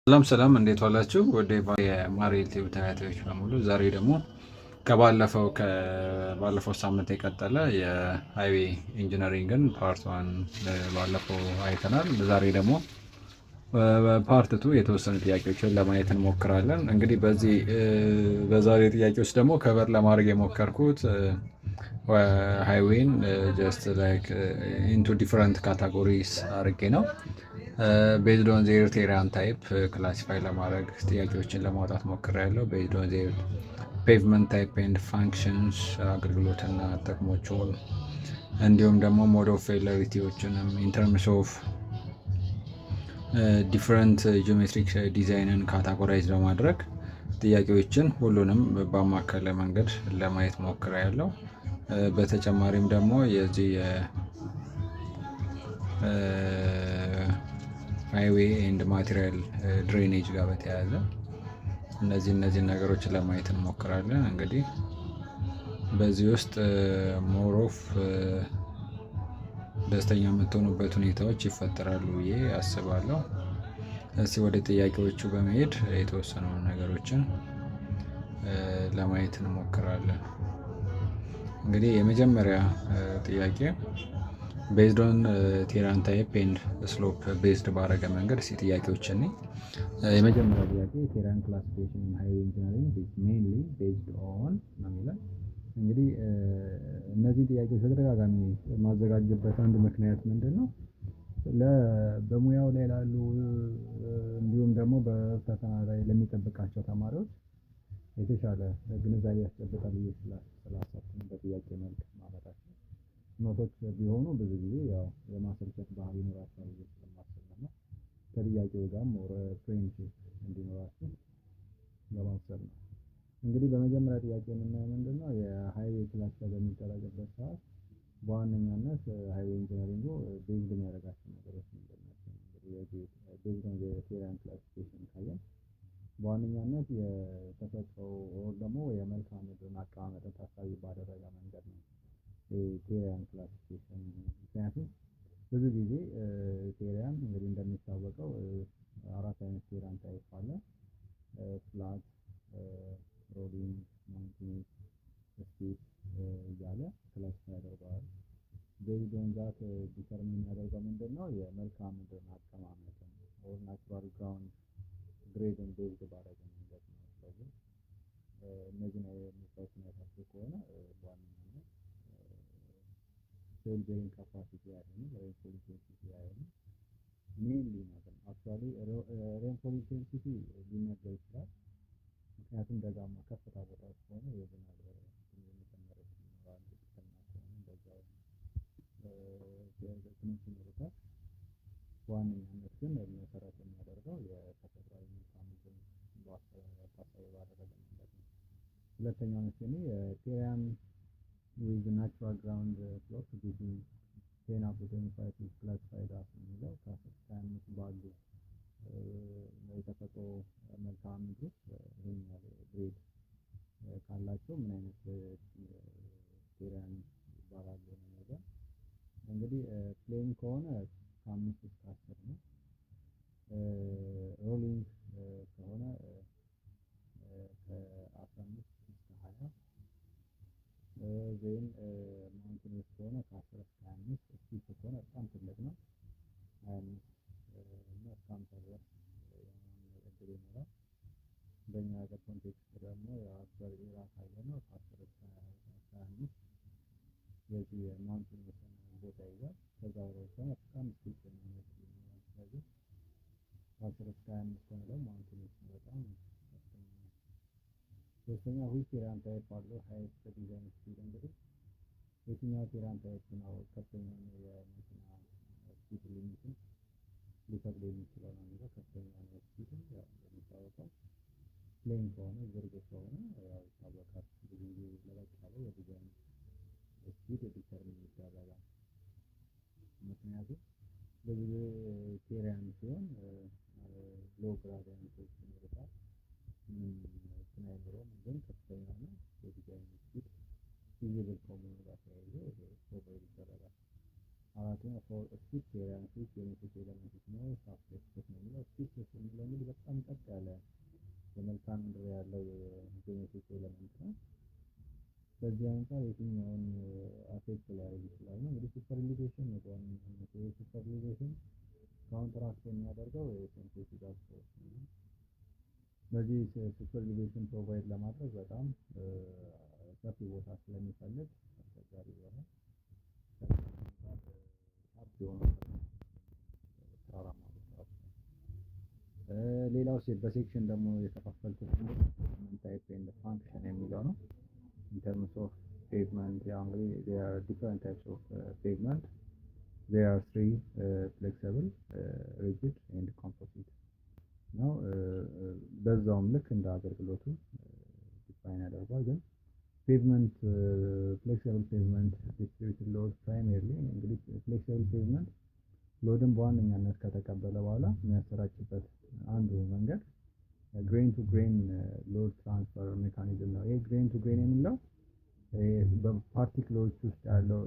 ሰላም እንዴት ዋላችሁ? ወደ የማር ዩቲዩብ ተከታታዮች በሙሉ ዛሬ ደግሞ ከባለፈው ሳምንት የቀጠለ የሃይዌይ ኢንጂነሪንግን ፓርት ዋን ባለፈው አይተናል። ዛሬ ደግሞ ፓርት ቱ የተወሰኑ ጥያቄዎችን ለማየት እንሞክራለን። እንግዲህ በዛሬ ጥያቄዎች ደግሞ ከበር ለማድረግ የሞከርኩት ሃይዌይን ጀስት ላይክ ኢንቱ ዲፍረንት ካታጎሪስ አድርጌ ነው ቤዝድ ኦን ዜር ቴራን ታይፕ ክላሲፋይ ለማድረግ ጥያቄዎችን ለማውጣት ሞክሬያለሁ። ቤዝድ ኦን ዜር ፔቭመንት ታይፕ ኤንድ ፋንክሽንስ አገልግሎትና ጥቅሞቹን እንዲሁም ደግሞ ሞድ ኦፍ ፌለሪቲዎችንም ኢንተርምስ ኦፍ ዲፍረንት ጂኦሜትሪክ ዲዛይንን ካታጎራይዝ በማድረግ ጥያቄዎችን ሁሉንም በማከለ መንገድ ለማየት ሞክሬያለሁ። በተጨማሪም ደግሞ የዚህ ሃይዌይ ኤንድ ማቴሪያል ድሬኔጅ ጋር በተያያዘ እነዚህ ነገሮችን ለማየት እንሞክራለን። እንግዲህ በዚህ ውስጥ ሞሮፍ ደስተኛ የምትሆኑበት ሁኔታዎች ይፈጠራሉ ብዬ አስባለሁ። እስቲ ወደ ጥያቄዎቹ በመሄድ የተወሰኑ ነገሮችን ለማየት እንሞክራለን። እንግዲህ የመጀመሪያ ጥያቄ ቤዝድ ኦን ቴራን ታይፕ ኤንድ ስሎፕ ቤዝድ ባረገ መንገድ እስቲ ጥያቄዎችን የመጀመሪያ ጥያቄ ቴራን ክላሲፊኬሽን ኢን ሃይዌይ ኢንጂነሪንግ ኢዝ ሜይንሊ ቤዝድ ኦን ነው የሚለው። እንግዲህ እነዚህ ጥያቄዎች በተደጋጋሚ ማዘጋጀበት አንድ ምክንያት ምንድነው? በሙያው ላይ ላሉ እንዲሁም ደግሞ በፈተና ላይ ለሚጠብቃቸው ተማሪዎች የተሻለ ግንዛቤ ያስጨብጣል ብዬ ስላሰብኩ በጥያቄ መልክ ማለታቸው ኖቶች ቢሆኑ ብዙ ጊዜ ያው የማሰልቸት ባህሪ ይኖራቸዋል ብዬ ስለማስብ ነው። ከጥያቄው ጋርም ፍሬንድሺፕ እንዲኖራቸው ለማሰብ ነው። እንግዲህ በመጀመሪያ ጥያቄ የምናየው ምንድነው የሃይዌይ ክላስተር በሚደረግበት ሰዓት በዋነኛነት ሃይዌይ ኢንጂነሪንጉ ቤዝድ የሚያደርጋቸው ነገሮች ምንድን ናቸው? እንግዲህ ቤዝድ ኦን ቴራን ክላሲፊኬሽን ካየን በዋነኛነት የተፈጥሮ ወይም ደግሞ የመልክዓ ምድርን አቀማመጥን ታሳቢ ባደረገ መንገድ ነው ቴራን ክላሲፊኬሽን። ምክንያቱም ብዙ ጊዜ ቴራን እንግዲህ እንደሚታወቀው አራት አይነት ቴራን ታይፕ አለ። ፍላት፣ ሮሊንግ፣ ማውንቴን፣ ስቲፕ እያለ ክላሲፋይ ያደርገዋል። ቤዝድ ኦን ዛት ዲተርሚን የሚያደርገው ምንድነው የመልክዓ ምድርን አቀማመጥን ኦር ናቹራል ግራውንድ ግሬድን ቤዝድ ባደረገ መንገድ ነው። ስለዚህ እነዚህ ነው የሚታወቁ ነገሮች ከሆነ በዋነኛነት ሶይል ቤሪንግ ካፓሲቲ አይሆንም፣ ሬንፎል ኢንቴንሲቲ አይሆንም። ሜይንሊ ነገር አክቹዋሊ ሬንፎል ኢንቴንሲቲ ሊነገር ይችላል። ምክንያቱም ደጋማ ከፍታ ቦታዎች ከሆነ የዝናብ የመጨመር ይኖራል። ዝቅተኛ ከሆነ እንደዛው ትንሽ ይኖሩታል። በዋነኛነት ግን መሰረት የሚያደርገው የተፈጥሯዊ መልክዓ ምድርን ታሳቢ ባደረገ መንገድ ነው። ሁለተኛው ምስል ቴራን ዊዝ ናቹራል ግራውንድ ስሎፕ ቢትዊን 10 up to 25 is classified as የሚለው ከ10 እስከ 25 ባሉ የተፈጥሮ መልክዓ ምድር ይሄን ግሬድ ካላቸው ምን አይነት ቴራን ይባላሉ ነው ነገር። እንግዲህ ፕሌን ከሆነ ከ5 እስከ 10 ነው። ሮሊንግ ከሆነ ከ15 እስከ 20 ዜን ማውንቴኖች ከሆነ ከ10 እስከ 25 ስቲፕ ከሆነ በጣም ትልቅ ነው 25 እና እስከ 50 ድረስ የመሆን እድል ይኖራል። በእኛ ሀገር ኮንቴክስት ደግሞ የአክቹዋሊ ኤራ ካየነው ከ10 እስከ 25 የዚህ የማውንቴኖች ቦታ ይይዛል። ከዛ በላይ ከሆነ በጣም ስቲፕ የሚሆን ይሆናል። ስለዚህ ከ10 እስከ 25 ከሆነ ማውንቴኖች በጣም ከፍተኛ ነው። ሶስተኛ ዊች ቴራን ታይፕ አለው ሃይስት ዲዛይን ስፒድ። እንግዲህ የትኛው ቴራን ታይፕ ነው ከፍተኛ የመኪና ስፒድ ሊሚትን ሊፈቅድ የሚችለው ነው የሚለው። ከፍተኛ ነው ስፒድ ያው እንደሚታወቀው ፕሌን ከሆነ ዝርግ ከሆነ ያው ይታወቃል። ብዙ ጊዜ ለበቅ ያለ የዲዛይን ስፒድ ዲተርሚን ይደረጋል። ምክንያቱም ብዙ ጊዜ ቴራን ሲሆን ሎ ግራዲየንቶች ይኖሩታል። እንትን አይኖረውም ግን ከፍተኛ ነው የዲዛይን ስፒድ ፊዚብል ከመሆኑ ጋር ተያይዞ ፕሮቫይድ ይደረጋል። አራተኛ ፎር ስፒች ኤሪያንሶች የሜትሪክ ኤለመንቶች ነው። ሳርፌስ ነው የሚለው ስፒች የሚለው እንግዲህ በጣም ቀጥ ያለ የመልክዓ ምድር ያለው የሜትሪክ ኤለመንት ነው። በዚህ አንፃር የትኛውን አፌክት ሊያደርግ ይችላል ነው እንግዲህ ሱፐርኢሊቬሽን ነው በዋነኝነት። ሱፐርኢሊቬሽን ካውንትራክት የሚያደርገው የሴንትሪፊጋል ፎርስ ነው። በዚህ ሱፐርኢሊቬሽን ፕሮቫይድ ለማድረግ በጣም ሰፊ ቦታ ስለሚፈልግ አስቸጋሪ ይሆናል። ሌላው በሴክሽን ደግሞ የተከፈልኩት ታይፕ ኤንድ ፋንክሽን የሚለው ነው። in terms of pavement, yeah, there are different types of pavement. There are three: flexible, rigid, and composite. ነው በዛውም ልክ እንደ አገልግሎቱ ዲፋይን ያደርጋል። ግን ፔቭመንት ፍሌክሲብል ፔቭመንት ዲስትሪቢዩትድ ሎድ ፕራይሜርሊ እንግዲህ ፍሌክሲብል ፔቭመንት ሎድን በዋነኛነት ከተቀበለ በኋላ የሚያሰራጭበት አንዱ መንገድ ግሬን ቱ ግሬን ሎድ ትራንስፈር ሜካኒዝም ነው። ይሄ ግሬን ቱ ግሬን የምንለው በፓርቲክሎች ውስጥ ያለው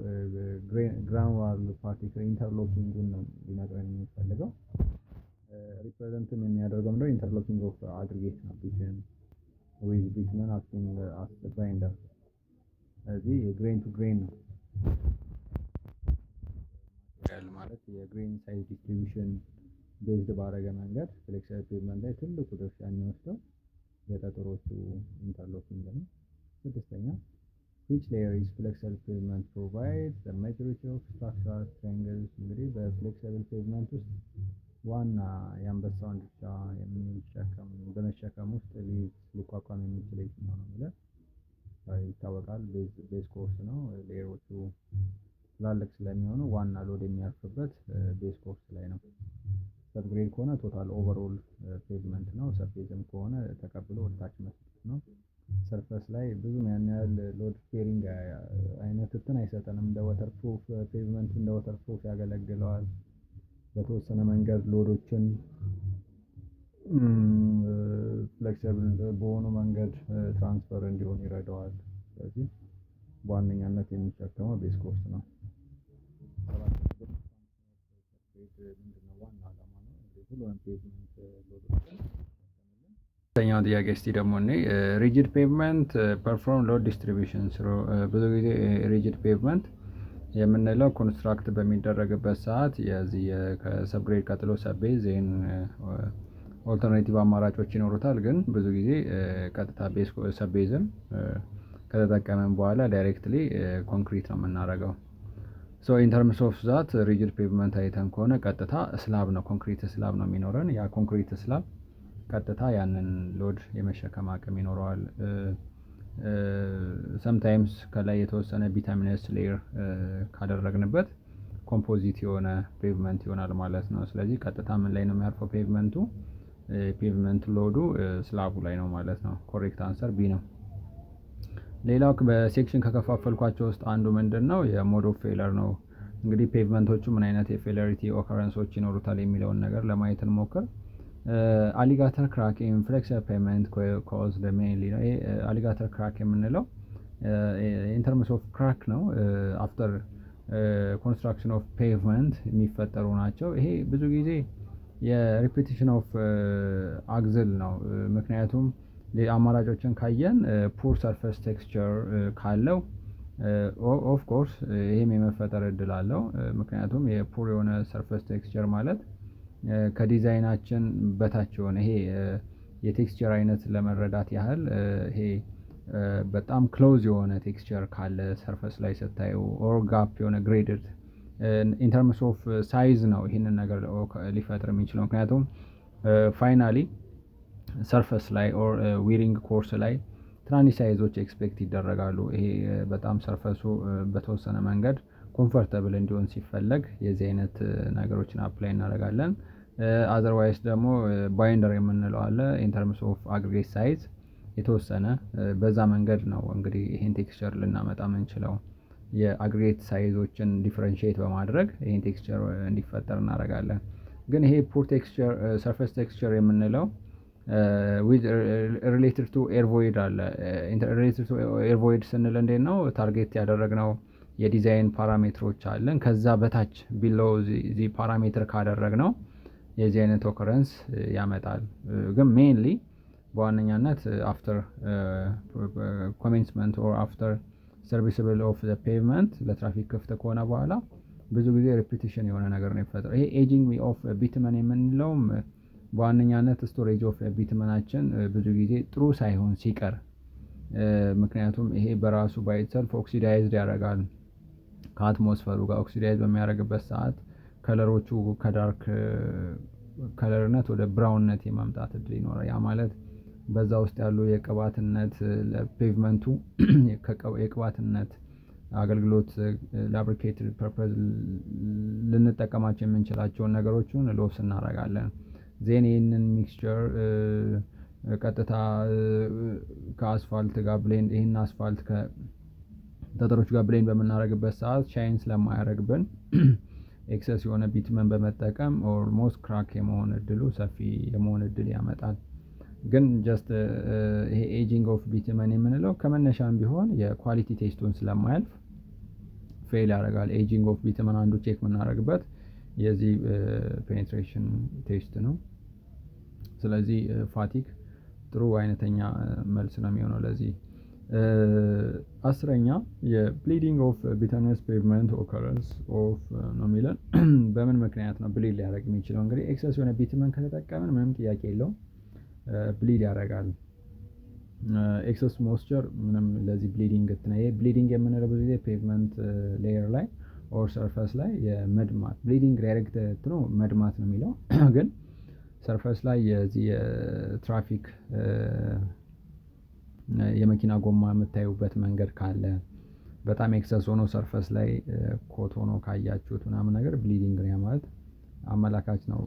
ግራኑላር ፓርቲክል ኢንተርሎኪንጉን ነው ሊነግረን የሚፈልገው። ሪፕሬዘንትም የሚያደርገው ምንድነው ኢንተርሎኪንግ ኦፍ አግሪጌት ነው ቢትዊን ዊዝ ቢትመን አክቲንግ አስ ባይንደር። ስለዚህ የግሬን ቱ ግሬን ነው ማለት የግሬን ሳይዝ ዲስትሪቢዩሽን ቤዝድ ባረገ መንገድ ፍሌክሲብል ፔቭመንት ላይ ትልቁ ድርሻ የሚወስደው የጠጠሮቹ ኢንተርሎኪንግ ነው። ስድስተኛ which layer is flexible pavement provides the majority of structural strength። እንግዲህ በፍሌክሲብል ፔቭመንት ውስጥ ዋና የአንበሳውን ድርሻ በመሸከም ውስጥ ሊቋቋም የሚችል የትኛው ነው ብለን ይታወቃል። ቤዝ ኮርስ ነው። ሌየሮቹ ትላልቅ ስለሚሆኑ ዋና ሎድ የሚያርፍበት ቤዝ ኮርስ ላይ ነው። ሰብግሬድ ከሆነ ቶታል ኦቨርኦል ፔቭመንት ነው። ሰርፌስም ከሆነ ተቀብሎ ወደታች መስጠት ነው። ሰርፈስ ላይ ብዙም ያን ያህል ሎድ ሼሪንግ አይነት እንትን አይሰጠንም። እንደ ወተርፕሩፍ ፔቭመንት እንደ ወተርፕሩፍ ያገለግለዋል። በተወሰነ መንገድ ሎዶችን ፍሌክሲብል በሆኑ መንገድ ትራንስፈር እንዲሆን ይረዳዋል። ስለዚህ በዋነኛነት የሚጠቀመው ቤዝ ኮርስ ነው። ሁለተኛው ጥያቄ እስቲ ደግሞ እኔ ሪጂድ ፔቭመንት ፐርፎርም ሎድ ዲስትሪቢዩሽን ስሩ። ብዙ ጊዜ ሪጂድ ፔቭመንት የምንለው ኮንስትራክት በሚደረግበት ሰዓት የዚህ ከሰብግሬድ ቀጥሎ ሰቤዝ ዜን ኦልተርኔቲቭ አማራጮች ይኖሩታል። ግን ብዙ ጊዜ ቀጥታ ሰቤዝን ከተጠቀመን በኋላ ዳይሬክትሊ ኮንክሪት ነው የምናደርገው። ሶ ኢን ተርምስ ኦፍ ዛት ሪጂድ ፔቭመንት አይተን ከሆነ ቀጥታ ስላብ ነው ኮንክሪት ስላብ ነው የሚኖረን። ያ ኮንክሪት ስላብ ቀጥታ ያንን ሎድ የመሸከም አቅም ይኖረዋል። ሰምታይምስ ከላይ የተወሰነ ቢታሚነስ ሌየር ካደረግንበት ኮምፖዚት የሆነ ፔቭመንት ይሆናል ማለት ነው። ስለዚህ ቀጥታ ምን ላይ ነው የሚያርፈው ፔቭመንቱ? ፔቭመንት ሎዱ ስላቡ ላይ ነው ማለት ነው። ኮሬክት አንሰር ቢ ነው። ሌላው በሴክሽን ከከፋፈልኳቸው ውስጥ አንዱ ምንድነው የሞድ ኦፍ ፌለር ነው። እንግዲህ ፔቭመንቶቹ ምን አይነት የፌለሪቲ ኦከረንሶች ይኖሩታል የሚለውን ነገር ለማየት እንሞክር። አሊጋተር ክራክ ኢን ፍሌክሲብል ፔቭመንት ኮዝድ ሜይንሊ ነው። ይሄ አሊጋተር ክራክ የምንለው ኢን ተርምስ ኦፍ ክራክ ነው አፍተር ኮንስትራክሽን ኦፍ ፔቭመንት የሚፈጠሩ ናቸው። ይሄ ብዙ ጊዜ የሪፒቲሽን ኦፍ አግዝል ነው። ምክንያቱም አማራጮችን ካየን ፑር ሰርፌስ ቴክስቸር ካለው ኦፍ ኮርስ ይሄም የመፈጠር እድል አለው። ምክንያቱም የፑር የሆነ ሰርፌስ ቴክስቸር ማለት ከዲዛይናችን በታች የሆነ ይሄ የቴክስቸር አይነት ለመረዳት ያህል ይሄ በጣም ክሎዝ የሆነ ቴክስቸር ካለ ሰርፌስ ላይ ስታዩ ኦር ጋፕ የሆነ ግሬድድ ኢን ተርምስ ኦፍ ሳይዝ ነው ይህንን ነገር ሊፈጥር የሚችለው። ምክንያቱም ፋይናሊ ሰርፌስ ላይ ኦር ዊሪንግ ኮርስ ላይ ትናንሽ ሳይዞች ኤክስፔክት ይደረጋሉ። ይሄ በጣም ሰርፈሱ በተወሰነ መንገድ ኮምፎርታብል እንዲሆን ሲፈለግ የዚህ አይነት ነገሮችን አፕላይ እናደርጋለን። አዘርዋይስ ደግሞ ባይንደር የምንለው አለ። ኢን ተርምስ ኦፍ አግሪጌት ሳይዝ የተወሰነ በዛ መንገድ ነው እንግዲህ ይሄን ቴክስቸር ልናመጣ የምንችለው። የአግሪጌት ሳይዞችን ዲፈረንሺየት በማድረግ ይሄን ቴክስቸር እንዲፈጠር እናደርጋለን። ግን ይሄ ፑር ቴክስቸር ሰርፌስ ቴክስቸር የምንለው ሪሌትድ ቱ ኤር ቮይድ አለ። ሪሌትድ ቱ ኤር ቮይድ ስንል እንዴት ነው ታርጌት ያደረግነው የዲዛይን ፓራሜትሮች አለን። ከዛ በታች ቢሎ ዚ ፓራሜትር ካደረግነው የዚህ አይነት ኦከረንስ ያመጣል። ግን ሜንሊ በዋነኛነት አፍተር ኮሜንስመንት ኦር አፍተር ሰርቪስብል ኦፍ ዘ ፔቭመንት ለትራፊክ ክፍት ከሆነ በኋላ ብዙ ጊዜ ሪፒቲሽን የሆነ ነገር ነው የሚፈጥረው። ይሄ ኤጂንግ ኦፍ ቢትመን የምንለውም በዋነኛነት ስቶሬጅ ኦፍ ቢትመናችን ብዙ ጊዜ ጥሩ ሳይሆን ሲቀር፣ ምክንያቱም ይሄ በራሱ ባይትሰልፍ ኦክሲዳይዝድ ያደርጋል። ከአትሞስፈሩ ጋር ኦክሲዳይዝ በሚያደርግበት ሰዓት ከለሮቹ ከዳርክ ከለርነት ወደ ብራውንነት የማምጣት እድል ይኖራል። ያ ማለት በዛ ውስጥ ያሉ የቅባትነት ለፔቭመንቱ የቅባትነት አገልግሎት ላብሪኬትድ ፐርፐዝ ልንጠቀማቸው የምንችላቸውን ነገሮችን ሎስ እናደርጋለን። ዜን ይህንን ሚክስቸር ቀጥታ ከአስፋልት ጋር ብሌንድ ይህን አስፋልት ከጠጠሮች ጋር ብሌንድ በምናደርግበት ሰዓት ሻይን ስለማያደርግብን ኤክሰስ የሆነ ቢትመን በመጠቀም ኦልሞስት ክራክ የመሆን እድሉ ሰፊ የመሆን እድል ያመጣል። ግን ጀስት ይሄ ኤጂንግ ኦፍ ቢትመን የምንለው ከመነሻም ቢሆን የኳሊቲ ቴስቱን ስለማያልፍ ፌል ያደርጋል። ኤጂንግ ኦፍ ቢትመን አንዱ ቼክ የምናደርግበት የዚህ ፔኔትሬሽን ቴስት ነው። ስለዚህ ፋቲግ ጥሩ አይነተኛ መልስ ነው የሚሆነው ለዚህ። 10ኛ የብሊዲንግ ኦፍ ቢተነስ ፔቭመንት ኦከረንስ ኦፍ ነው የሚለን በምን ምክንያት ነው ብሊድ ሊያደርግ የሚችለው? እንግዲህ ኤክሰስ የሆነ ቢትመን ከተጠቀምን ምንም ጥያቄ የለውም ብሊድ ያደርጋል። ኤክሰስ ሞይስቸር ምንም ለዚህ ብሊዲንግ ይሄ ብሊዲንግ የምንለው ብዙ ጊዜ ፔቭመንት ሌየር ላይ ኦር ሰርፈስ ላይ የመድማት ብሊዲንግ ዳይሬክት ነው መድማት ነው የሚለው ግን ሰርፈስ ላይ የዚህ የትራፊክ የመኪና ጎማ የምታዩበት መንገድ ካለ በጣም ኤክሰስ ሆኖ ሰርፈስ ላይ ኮት ሆኖ ካያችሁት ምናምን ነገር ብሊዲንግ ነው ማለት አመላካች ነው።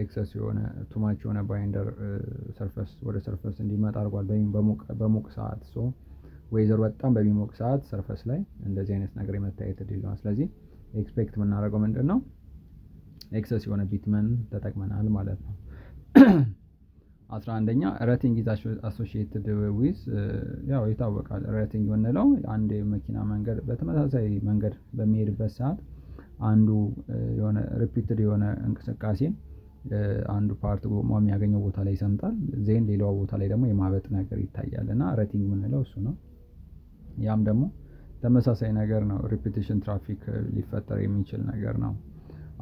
ኤክሰስ የሆነ ቱማች የሆነ ባይንደር ሰርፈስ ወደ ሰርፈስ እንዲመጣ አድርጓል በሙቅ ሰዓት። ሶ ወይዘር በጣም በሚሞቅ ሰዓት ሰርፈስ ላይ እንደዚህ አይነት ነገር የመታየት እድል ነው። ስለዚህ ኤክስፔክት የምናደርገው ምንድን ነው? ኤክሰስ የሆነ ቢትመን ተጠቅመናል ማለት ነው። 11ኛ ረቲንግ ኢዝ አሶሺየትድ ዊዝ ያው ይታወቃል። ረቲንግ የምንለው አንድ መኪና መንገድ በተመሳሳይ መንገድ በሚሄድበት ሰዓት አንዱ የሆነ ሪፒትድ የሆነ እንቅስቃሴ አንዱ ፓርት ጎማ የሚያገኘው ቦታ ላይ ይሰምጣል፣ ዜን ሌላው ቦታ ላይ ደግሞ የማበጥ ነገር ይታያል እና ረቲንግ የምንለው እሱ ነው። ያም ደግሞ ተመሳሳይ ነገር ነው። ሪፒቲሽን ትራፊክ ሊፈጠር የሚችል ነገር ነው።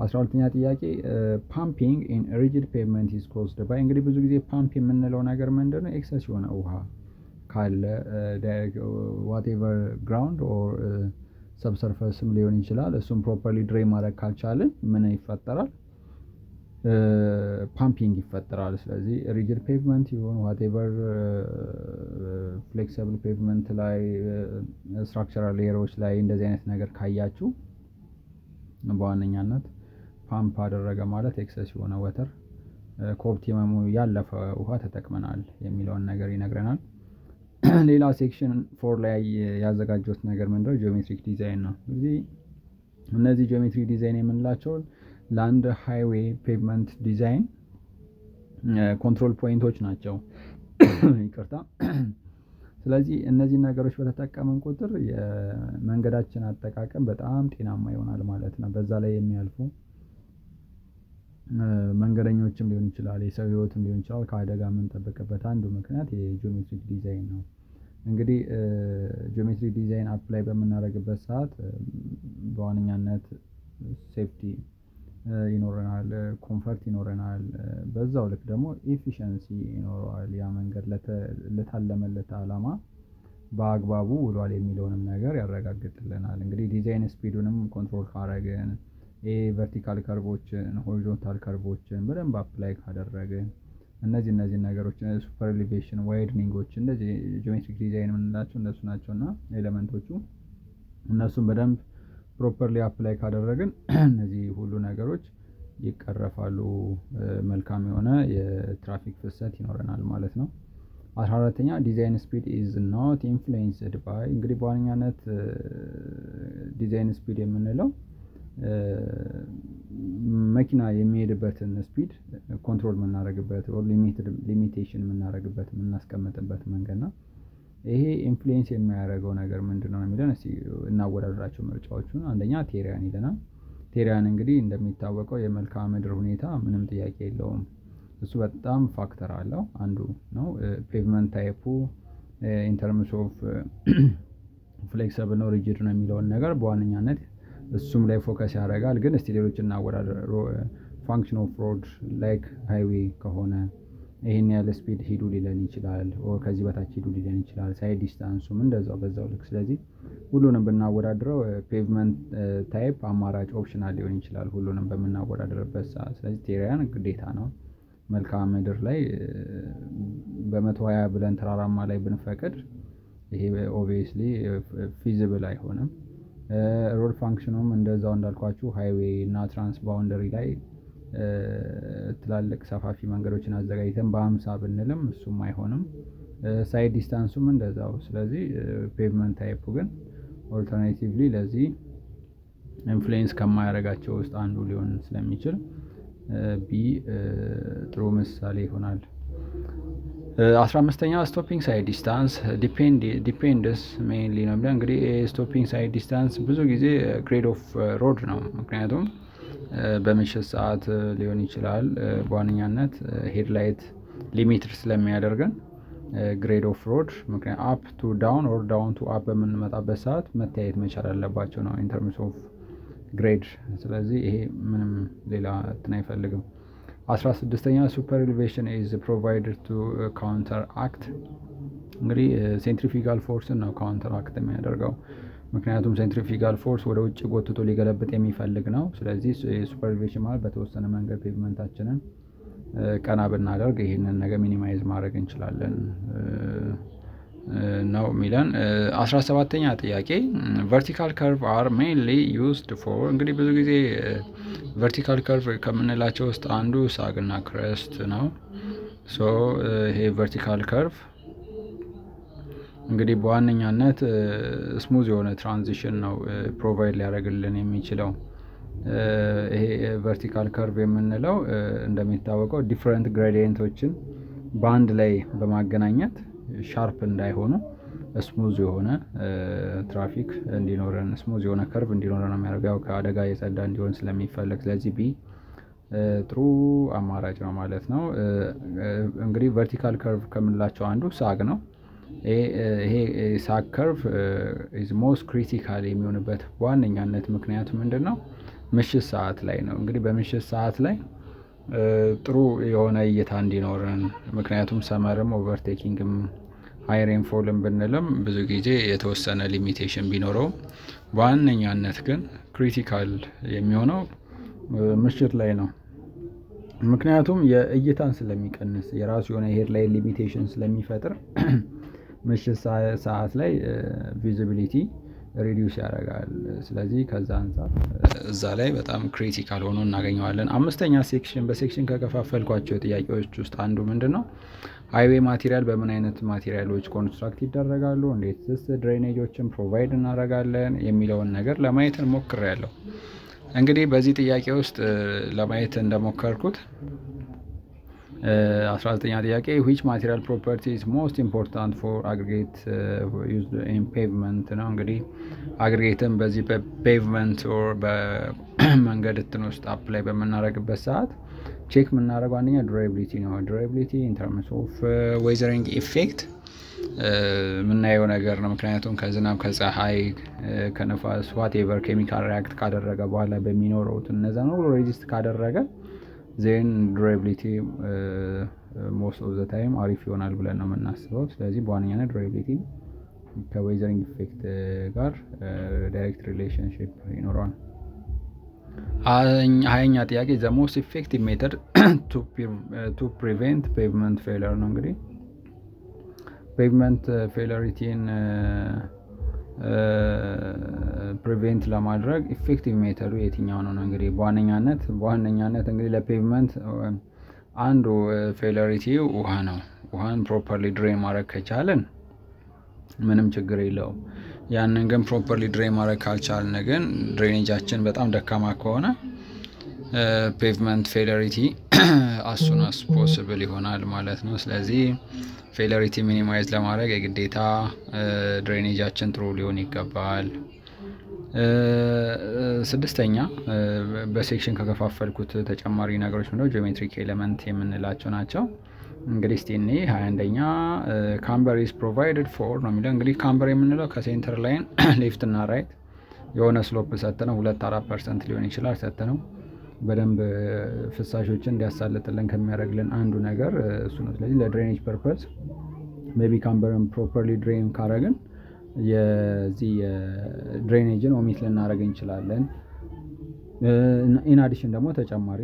12ኛ ጥያቄ ፓምፒንግ ኢን ሪጂድ ፔቭመንት ኢዝ ኮዝድ ባይ። እንግዲህ ብዙ ጊዜ ፓምፕ የምንለው ነገር ምንድነው? ኤክሰስ የሆነ ውሃ ካለ ዋቴቨር ግራውንድ ኦር ሰብሰርፈስም ሊሆን ይችላል። እሱም ፕሮፐርሊ ድሬን ማድረግ ካልቻልን ምን ይፈጠራል? ፓምፒንግ ይፈጠራል። ስለዚህ ሪጂድ ፔቭመንት ይሁን ዋቴቨር ፍሌክሲብል ፔቭመንት ላይ ስትራክቸራል ሌየሮች ላይ እንደዚህ አይነት ነገር ካያችሁ በዋነኛነት ፓምፕ አደረገ ማለት ኤክሰስ የሆነ ወተር ከኦፕቲመሙ ያለፈ ውሃ ተጠቅመናል የሚለውን ነገር ይነግረናል። ሌላ ሴክሽን 4 ላይ ያዘጋጀሁት ነገር ምንድነው? ጂኦሜትሪክ ዲዛይን ነው። እንግዲህ እነዚህ ጂኦሜትሪክ ዲዛይን የምንላቸው ለአንድ ሃይዌይ ፔቭመንት ዲዛይን ኮንትሮል ፖይንቶች ናቸው። ይቅርታ። ስለዚህ እነዚህ ነገሮች በተጠቀመን ቁጥር የመንገዳችን አጠቃቀም በጣም ጤናማ ይሆናል ማለት ነው። በዛ ላይ የሚያልፉ መንገደኞችም ሊሆን ይችላል፣ የሰው ህይወትም ሊሆን ይችላል ከአደጋ የምንጠብቅበት አንዱ ምክንያት የጂኦሜትሪክ ዲዛይን ነው። እንግዲህ ጂኦሜትሪክ ዲዛይን አፕላይ በምናደርግበት ሰዓት በዋነኛነት ሴፍቲ ይኖረናል፣ ኮምፈርት ይኖረናል፣ በዛው ልክ ደግሞ ኤፊሸንሲ ይኖረዋል። ያ መንገድ ለታለመለት ዓላማ በአግባቡ ውሏል የሚለውንም ነገር ያረጋግጥልናል። እንግዲህ ዲዛይን ስፒዱንም ኮንትሮል ካረግን ቨርቲካል ከርቦችን ሆሪዞንታል ከርቦችን በደንብ አፕላይ ካደረግን እነዚህ ነገሮችን ሱፐር ኤሊቬሽን ዋይድኒንጎች እንደዚህ ጂኦሜትሪክ ዲዛይን የምንላቸው እነሱ ናቸውና ኤሌመንቶቹ እነሱን በደንብ ፕሮፐርሊ አፕላይ ካደረግን እነዚህ ሁሉ ነገሮች ይቀረፋሉ። መልካም የሆነ የትራፊክ ፍሰት ይኖረናል ማለት ነው። 14ኛ ዲዛይን ስፒድ ኢዝ ኖት ኢንፍሉዌንስድ ባይ። እንግዲህ በዋነኛነት ዲዛይን ስፒድ የምንለው መኪና የሚሄድበትን ስፒድ ኮንትሮል የምናደርግበት ሊሚቴሽን የምናደርግበት የምናስቀምጥበት መንገድ ነው። ይሄ ኢንፍሉዌንስ የሚያደርገው ነገር ምንድነው የሚለን እስቲ እናወዳድራቸው ምርጫዎቹን። አንደኛ ቴሪያን ይለናል። ቴሪያን እንግዲህ እንደሚታወቀው የመልክዓ ምድር ሁኔታ ምንም ጥያቄ የለውም፣ እሱ በጣም ፋክተር አለው አንዱ ነው። ፔቭመንት ታይፑ ኢንተርምስ ኦፍ ፍሌክሰብል ነው ሪጅድ ነው የሚለውን ነገር በዋነኛነት እሱም ላይ ፎከስ ያደርጋል። ግን እስቲ ሌሎች እናወዳደር። ፋንክሽን ኦፍ ሮድ ላይክ ሃይዌይ ከሆነ ይሄን ያለ ስፒድ ሂዱ ሊለን ይችላል፣ ኦር ከዚህ በታች ሂዱ ሊለን ይችላል። ሳይድ ዲስታንሱም እንደዛው በዛው ልክ። ስለዚህ ሁሉንም ብናወዳድረው ፔቭመንት ታይፕ አማራጭ ኦፕሽናል ሊሆን ይችላል ሁሉንም በምናወዳድርበት ሰዓት። ስለዚህ ቴሪያን ግዴታ ነው። መልክዓ ምድር ላይ በ120 ብለን ተራራማ ላይ ብንፈቅድ ይሄ ኦብቪየስሊ ፊዚብል አይሆንም። ሮድ ፋንክሽኑም እንደዛው እንዳልኳችሁ ሃይዌይ እና ትራንስ ባውንደሪ ላይ ትላልቅ ሰፋፊ መንገዶችን አዘጋጅተን በ50 ብንልም እሱም አይሆንም። ሳይድ ዲስታንሱም እንደዛው። ስለዚህ ፔቭመንት ታይፑ ግን ኦልተርናቲቭሊ ለዚህ ኢንፍሉዌንስ ከማያደርጋቸው ውስጥ አንዱ ሊሆን ስለሚችል ቢ ጥሩ ምሳሌ ይሆናል። 15ኛ ስቶፒንግ ሳይድ ዲስታንስ ዲፔንድስ ሜይንሊ ነው ብለን እንግዲህ ስቶፒንግ ሳይድ ዲስታንስ ብዙ ጊዜ ግሬድ ኦፍ ሮድ ነው። ምክንያቱም በምሽት ሰዓት ሊሆን ይችላል በዋነኛነት ሄድላይት ሊሚትድ ስለሚያደርገን ግሬድ ኦፍ ሮድ ምክንያት አፕ ቱ ዳውን ኦር ዳውን ቱ አፕ በምንመጣበት ሰዓት መታየት መቻል አለባቸው ነው ኢን ተርምስ ኦፍ ግሬድ። ስለዚህ ይሄ ምንም ሌላ እንትን አይፈልግም። 16ኛ ሱፐር ኤሌቬሽን ኢዝ ፕሮቫይድድ ቱ ካውንተር አክት። እንግዲህ ሴንትሪፊጋል ፎርስን ነው ካውንተር አክት የሚያደርገው። ምክንያቱም ሴንትሪፊጋል ፎርስ ወደ ውጭ ጎትቶ ሊገለብጥ የሚፈልግ ነው። ስለዚህ ሱፐር ኤሌቬሽን ማለት በተወሰነ መንገድ ፔቭመንታችንን ቀና ብናደርግ ይህንን ነገር ሚኒማይዝ ማድረግ እንችላለን ነው የሚለን። 17ኛ ጥያቄ ቨርቲካል ከርቭ አር ሜይንሊ ዩዝድ ፎር። እንግዲህ ብዙ ጊዜ ቨርቲካል ከርቭ ከምንላቸው ውስጥ አንዱ ሳግና ክረስት ነው። ሶ ይሄ ቨርቲካል ከርቭ እንግዲህ በዋነኛነት ስሙዝ የሆነ ትራንዚሽን ነው ፕሮቫይድ ሊያደርግልን የሚችለው። ይሄ ቨርቲካል ከርቭ የምንለው እንደሚታወቀው ዲፍረንት ግሬዲየንቶችን በአንድ ላይ በማገናኘት ሻርፕ እንዳይሆኑ ስሙዝ የሆነ ትራፊክ እንዲኖረን ስሙዝ የሆነ ከርቭ እንዲኖረን ነው የሚያደርገው፣ ያው ከአደጋ የጸዳ እንዲሆን ስለሚፈለግ። ስለዚህ ቢ ጥሩ አማራጭ ነው ማለት ነው። እንግዲህ ቨርቲካል ከርቭ ከምንላቸው አንዱ ሳግ ነው። ይሄ ሳግ ከርቭ ኢዝ ሞስት ክሪቲካል የሚሆንበት በዋነኛነት ምክንያቱ ምንድን ነው? ምሽት ሰዓት ላይ ነው። እንግዲህ በምሽት ሰዓት ላይ ጥሩ የሆነ እይታ እንዲኖረን፣ ምክንያቱም ሰመርም ኦቨርቴኪንግም ሃይ ሬንፎልም ብንልም ብዙ ጊዜ የተወሰነ ሊሚቴሽን ቢኖረውም በዋነኛነት ግን ክሪቲካል የሚሆነው ምሽት ላይ ነው። ምክንያቱም የእይታን ስለሚቀንስ የራሱ የሆነ ሄድ ላይ ሊሚቴሽን ስለሚፈጥር ምሽት ሰዓት ላይ ቪዚቢሊቲ ሪዲዩስ ያደርጋል። ስለዚህ ከዛ አንጻር እዛ ላይ በጣም ክሪቲካል ሆኖ እናገኘዋለን። 5ኛ ሴክሽን በሴክሽን ከከፋፈልኳቸው ጥያቄዎች ውስጥ አንዱ ምንድን ነው? ሃይዌይ ማቴሪያል በምን አይነት ማቴሪያሎች ኮንስትራክት ይደረጋሉ፣ እንዴትስ ድሬኔጆችን ፕሮቫይድ እናደርጋለን የሚለውን ነገር ለማየት እንሞክሬያለሁ። እንግዲህ በዚህ ጥያቄ ውስጥ ለማየት እንደሞከርኩት 19ኛ ጥያቄ which material property is most important for aggregate used in pavement ነው። እንግዲህ አግሪጌትን በዚህ በፔቭመንት ኦር በመንገድ እንትን ውስጥ አፕላይ በምናደርግበት ሰዓት ቼክ የምናደርገው አንደኛ ዱራቢሊቲ ነው። ዱራቢሊቲ ኢን ተርምስ ኦፍ ዌዘሪንግ ኢፌክት የምናየው ነገር ነው። ምክንያቱም ከዝናብ፣ ከፀሐይ፣ ከነፋስ ዋቴቨር ኬሚካል ሪያክት ካደረገ በኋላ በሚኖረው እነዛ ነው ሬዚስት ካደረገ ዜን ዱራቢሊቲ ሞስት ኦፍ ዘ ታይም አሪፍ ይሆናል ብለን ነው የምናስበው። ስለዚህ በዋነኛነት ዱራቢሊቲ ከዌዘሪንግ ኢፌክት ጋር ዳይሬክት ሪሌሽንሽፕ ይኖረዋል። 20ኛ ጥያቄ ዘ ሞስት ኢፌክቲቭ ሜተድ ቱ ፕሪቬንት ፔቭመንት ፌለር ነው። እንግዲህ ፔቭመንት ፌለሪቲን ፕሪቬንት ለማድረግ ኢፌክቲቭ ሜተዱ የትኛው ነው? እንግዲህ በዋነኛነት እንግዲህ ለፔቭመንት አንዱ ፌለሪቲ ውሃ ነው። ውሃን ፕሮፐርሊ ድሬን ማድረግ ከቻለን ምንም ችግር የለውም። ያንን ግን ፕሮፐርሊ ድሬን ማድረግ ካልቻልን ግን ድሬኔጃችን በጣም ደካማ ከሆነ ፔቭመንት ፌለሪቲ አሱን አስ ፖስብል ይሆናል ማለት ነው። ስለዚህ ፌለሪቲ ሚኒማይዝ ለማድረግ የግዴታ ድሬኔጃችን ጥሩ ሊሆን ይገባል። ስድስተኛ በሴክሽን ከከፋፈልኩት ተጨማሪ ነገሮች ምንድነው ጂኦሜትሪክ ኤሌመንት የምንላቸው ናቸው። እንግዲህ እስቲ እኔ 21ኛ ካምበር ኢዝ ፕሮቫይድድ ፎር ነው የሚለው። እንግዲህ ካምበር የምንለው ከሴንተር ላይን ሌፍት እና ራይት የሆነ ስሎፕ ሰጥነው 2-4% ሊሆን ይችላል ሰጥነው በደንብ ፍሳሾችን እንዲያሳልጥልን ከሚያደርግልን አንዱ ነገር እሱ ነው። ስለዚህ ለድሬኔጅ ፐርፐስ ሜቢ ካምበርን ፕሮፐርሊ ድሬን ካረግን የዚህ ድሬኔጅን ኦሚት ልናደርግ እንችላለን። ኢን አዲሽን ደግሞ ተጨማሪ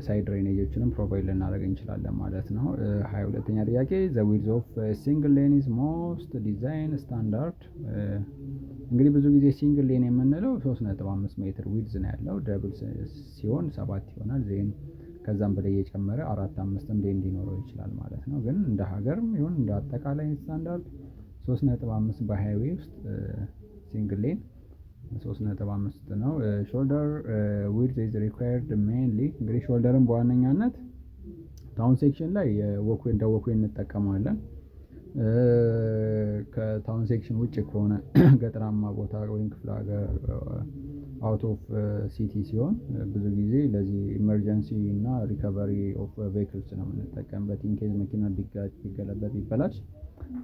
ሳይድ ድሬኔጆችንም ፕሮቫይድ ልናደርግ እንችላለን ማለት ነው። 22ኛ ጥያቄ ዘ ዊድዝ ኦፍ ሲንግል ሌን ኢዝ ሞስት ዲዛይን ስታንዳርድ። እንግዲህ ብዙ ጊዜ ሲንግል ሌን የምንለው 3.5 ሜትር ዊድዝ ነው ያለው። ደብል ሲሆን 7 ይሆናል። ዜን ከዛም በላይ የጨመረ 4-5 ሌን እንዲኖረው ይችላል ማለት ነው። ግን እንደ ሀገርም ይሁን እንደ አጠቃላይ ስታንዳርድ 3.5 በሃይዌ ውስጥ ሲንግል ሌን 3.5 ነው። ሾልደር ዊድዝ ኢዝ ሪኳየርድ ሜንሊ። እንግዲህ ሾልደርን በዋነኛነት ታውን ሴክሽን ላይ እንደ ወክዌይ እንጠቀማለን። ከታውን ሴክሽን ውጭ ከሆነ ገጠራማ ቦታ ወይም ክፍለ ሀገር አውት ኦፍ ሲቲ ሲሆን ብዙ ጊዜ ለዚህ ኢመርጀንሲ እና ሪከቨሪ ኦፍ ቬክልስ ነው የምንጠቀምበት። ኢንኬዝ መኪና ቢጋጭ ቢገለበጥ ቢበላሽ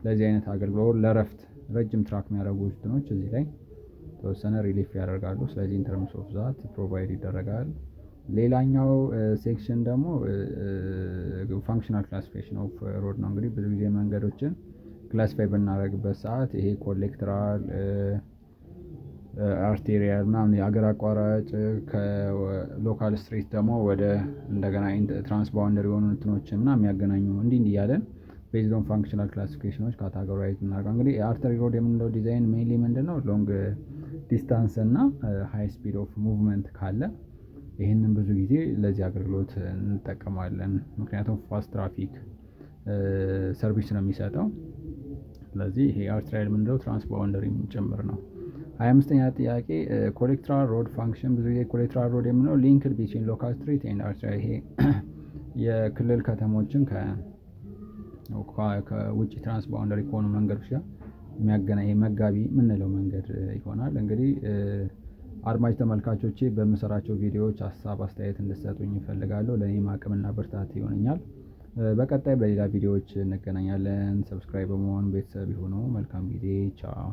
ለዚህ አይነት አገልግሎት ለረፍት ረጅም ትራክ የሚያደርጉ እንትኖች እዚህ ላይ ተወሰነ ሪሊፍ ያደርጋሉ። ስለዚህ ኢንተርምስ ኦፍ ዛት ፕሮቫይድ ይደረጋል። ሌላኛው ሴክሽን ደግሞ ፋንክሽናል ክላሲፊኬሽን ኦፍ ሮድ ነው። እንግዲህ ብዙ ጊዜ መንገዶችን ክላሲፋይ በናደርግበት ሰዓት ይሄ ኮሌክትራል፣ አርቴሪያል ምናምን የሀገር አቋራጭ ከሎካል ስትሪት ደግሞ ወደ እንደገና ትራንስ ባውንደሪ የሆኑ እንትኖችን ምናምን የሚያገናኙ እንዲህ እያለን ቤዝድ ኦን ፋንክሽናል ክላሲፊኬሽኖች ካታጎራይዝ እናደርገው። እንግዲህ የአርተሪ ሮድ የምንለው ዲዛይን ሜይንሊ ምንድነው ሎንግ ዲስታንስ እና ሃይ ስፒድ ኦፍ ሙቭመንት ካለ ይህንን ብዙ ጊዜ ለዚህ አገልግሎት እንጠቀማለን። ምክንያቱም ፋስት ትራፊክ ሰርቪስ ነው የሚሰጠው። ስለዚህ ይሄ አርተሪያል የምንለው ትራንስ ባውንደሪ ጭምር ነው። 25ኛ ጥያቄ ኮሌክትራል ሮድ ፋንክሽን። ብዙ ጊዜ ኮሌክትራል ሮድ የምንለው ሊንክድ ቢትዊን ሎካል ስትሪት ኤንድ አርተሪያል፣ ይሄ የክልል ከተሞችን ከውጭ ትራንስ ባውንደሪ ከሆኑ መንገዶች ጋር የሚያገናኝ መጋቢ የምንለው መንገድ ይሆናል። እንግዲህ አድማጭ ተመልካቾቼ በምሰራቸው ቪዲዮዎች ሀሳብ አስተያየት እንድሰጡኝ እፈልጋለሁ። ለእኔም አቅምና ብርታት ይሆነኛል። በቀጣይ በሌላ ቪዲዮዎች እንገናኛለን። ሰብስክራይብ በመሆን ቤተሰብ ይሁኑ። መልካም ጊዜ። ቻው።